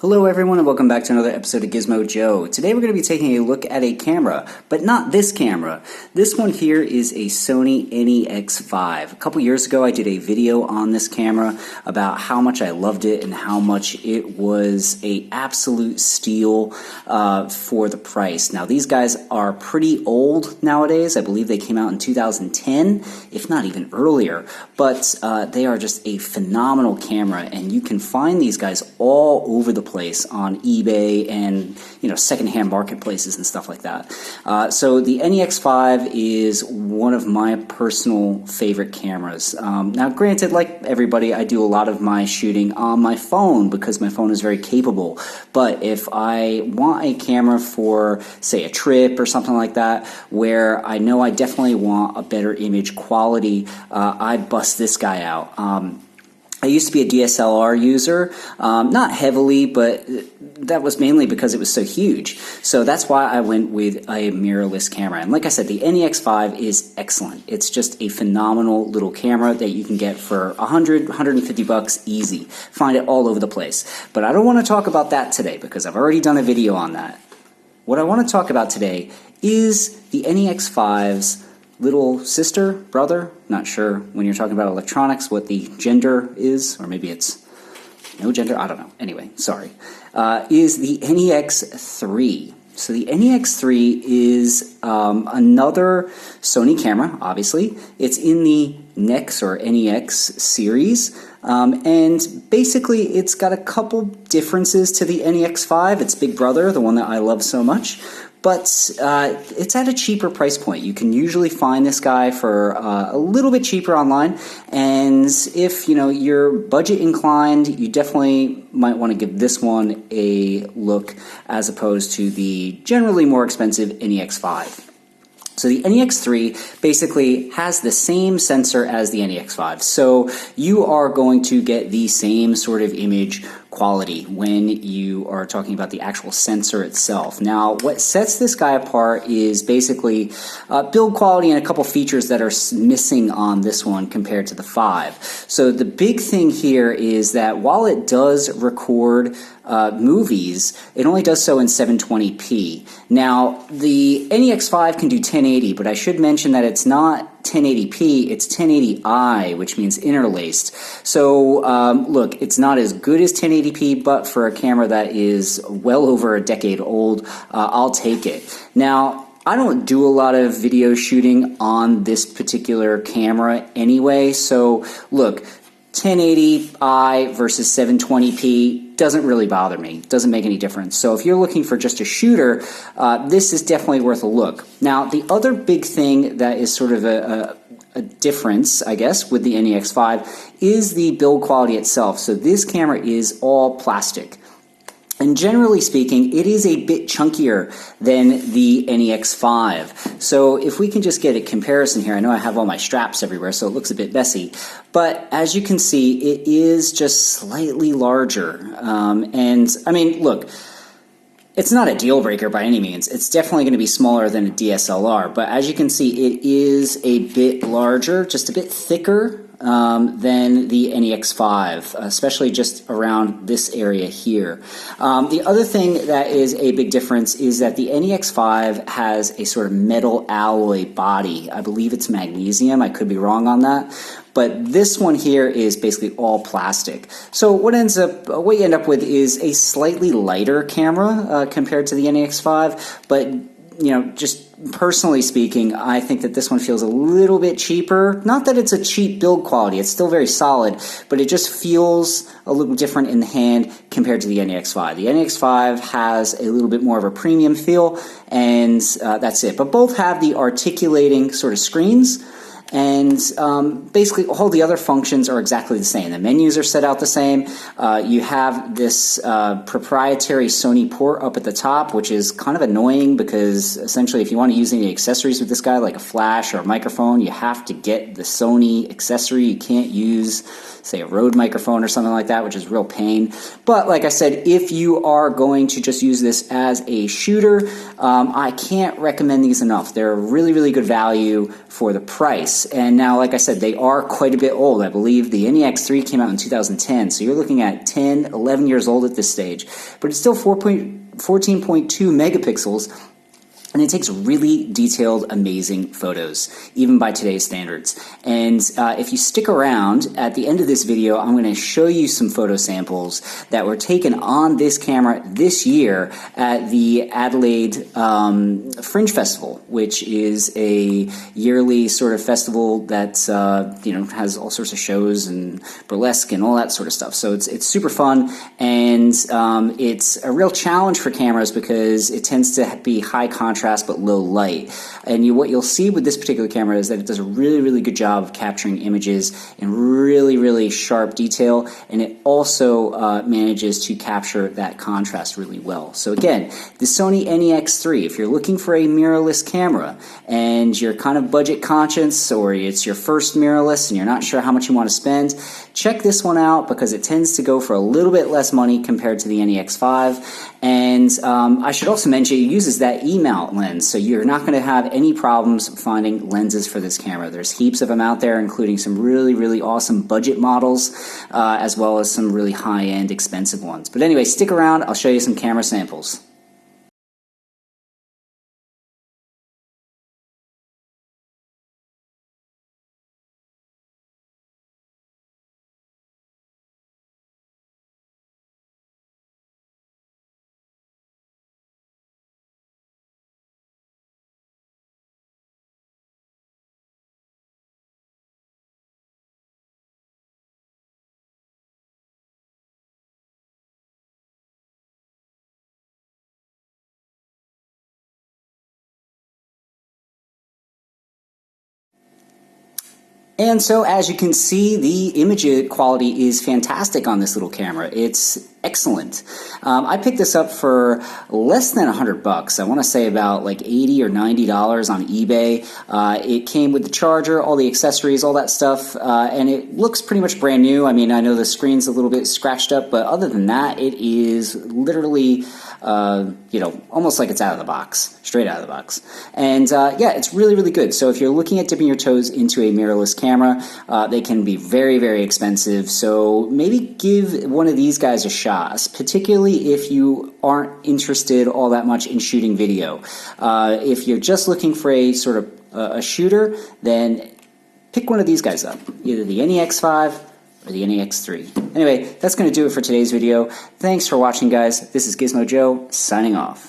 Hello everyone and welcome back to another episode of Gizmo Joe. Today we're going to be taking a look at a camera, but not this camera. This one here is a Sony NEX-3. A couple years ago I did a video on this camera about how much I loved it and how much it was a absolute steal for the price. Now these guys are pretty old nowadays. I believe they came out in 2010, if not even earlier, but they are just a phenomenal camera, and you can find these guys all over the place on eBay and secondhand marketplaces and stuff like that. So the NEX-3 is one of my personal favorite cameras. Now granted, like everybody, I do a lot of my shooting on my phone because my phone is very capable, but if I want a camera for say a trip or something like that where I know I definitely want a better image quality, I bust this guy out. I used to be a DSLR user, not heavily, but that was mainly because it was so huge. So that's why I went with a mirrorless camera. And like I said, the NEX-3 is excellent. It's just a phenomenal little camera that you can get for $100, $150 easy. Find it all over the place. But I don't want to talk about that today because I've already done a video on that. What I want to talk about today is the NEX-3's little sister, brother, not sure when you're talking about electronics what the gender is, or maybe it's no gender, I don't know. Anyway, sorry. Is the NEX-3. So the NEX-3 is another Sony camera, obviously. It's in the NEX or NEX series, and basically it's got a couple differences to the NEX-3. It's big brother, the one that I love so much. But it's at a cheaper price point. You can usually find this guy for a little bit cheaper online, and if you're budget inclined, you definitely might want to give this one a look as opposed to the generally more expensive NEX-3. So the NEX-3 basically has the same sensor as the NEX-3. So you are going to get the same sort of image quality when you are talking about the actual sensor itself. Now, what sets this guy apart is basically build quality and a couple features that are missing on this one compared to the 5. So the big thing here is that while it does record movies, it only does so in 720p. Now, the NEX-3 can do 1080, but I should mention that it's not 1080p, it's 1080i, which means interlaced. So, look, it's not as good as 1080p, but for a camera that is well over a decade old, I'll take it. Now, I don't do a lot of video shooting on this particular camera anyway, so look, 1080i versus 720p doesn't really bother me. Doesn't make any difference. So if you're looking for just a shooter, this is definitely worth a look. Now, the other big thing that is sort of a difference, I guess, with the NEX-3 is the build quality itself. So this camera is all plastic. And generally speaking, it is a bit chunkier than the NEX-3. So if we can just get a comparison here, I know I have all my straps everywhere, so it looks a bit messy. But as you can see, it is just slightly larger. And I mean, look, it's not a deal breaker by any means. It's definitely going to be smaller than a DSLR. But as you can see, it is a bit larger, just a bit thicker than the NEX-3, especially just around this area here. The other thing that is a big difference is that the NEX-3 has a sort of metal alloy body. I believe it's magnesium. I could be wrong on that. But this one here is basically all plastic. So what you end up with is a slightly lighter camera compared to the NEX-3, but just personally speaking, I think that this one feels a little bit cheaper. Not that it's a cheap build quality, it's still very solid, but it just feels a little different in the hand compared to the NEX-3. The NEX-3 has a little bit more of a premium feel, and that's it. But both have the articulating sort of screens, and basically all the other functions are exactly the same. The menus are set out the same. You have this proprietary Sony port up at the top, which is kind of annoying because essentially if you want to use any accessories with this guy, like a flash or a microphone, you have to get the Sony accessory. You can't use, say, a Rode microphone or something like that, which is real pain. But like I said, if you are going to just use this as a shooter, I can't recommend these enough. They're really, really good value for the price. mirrorless. And now, like I said, they are quite a bit old. I believe the NEX-3 came out in 2010, so you're looking at 10, 11 years old at this stage. But it's still 14.2 megapixels, and it takes really detailed, amazing photos, even by today's standards. And if you stick around, at the end of this video, I'm going to show you some photo samples that were taken on this camera this year at the Adelaide Fringe Festival, which is a yearly sort of festival that has all sorts of shows and burlesque and all that sort of stuff. So it's super fun, and it's a real challenge for cameras because it tends to be high contrast but low light. And what you'll see with this particular camera is that it does a really, really good job of capturing images in really, really sharp detail, and it also manages to capture that contrast really well. So again, the Sony NEX-3, if you're looking for a mirrorless camera and you're kind of budget conscious, or it's your first mirrorless and you're not sure how much you want to spend, check this one out because it tends to go for a little bit less money compared to the NEX-5. And I should also mention it uses that E-mount lens, so you're not going to have any problems finding lenses for this camera. There's heaps of them out there, including some really, really awesome budget models, as well as some really high-end expensive ones. But anyway, stick around, I'll show you some camera samples. And so, as you can see, the image quality is fantastic on this little camera. It's excellent. I picked this up for less than $100. I want to say about like $80 or $90 on eBay. It came with the charger, all the accessories, all that stuff, and it looks pretty much brand new. I mean, I know the screen's a little bit scratched up, but other than that, it is literally almost like it's out of the box, straight out of the box. And yeah, it's really, really good. So if you're looking at dipping your toes into a mirrorless camera, they can be very, very expensive. So maybe give one of these guys a shot, particularly if you aren't interested all that much in shooting video. If you're just looking for a sort of a shooter, then pick one of these guys up, either the NEX-5 or the NEX-3. Anyway, that's going to do it for today's video. Thanks for watching, guys. This is Gizmo Joe, signing off.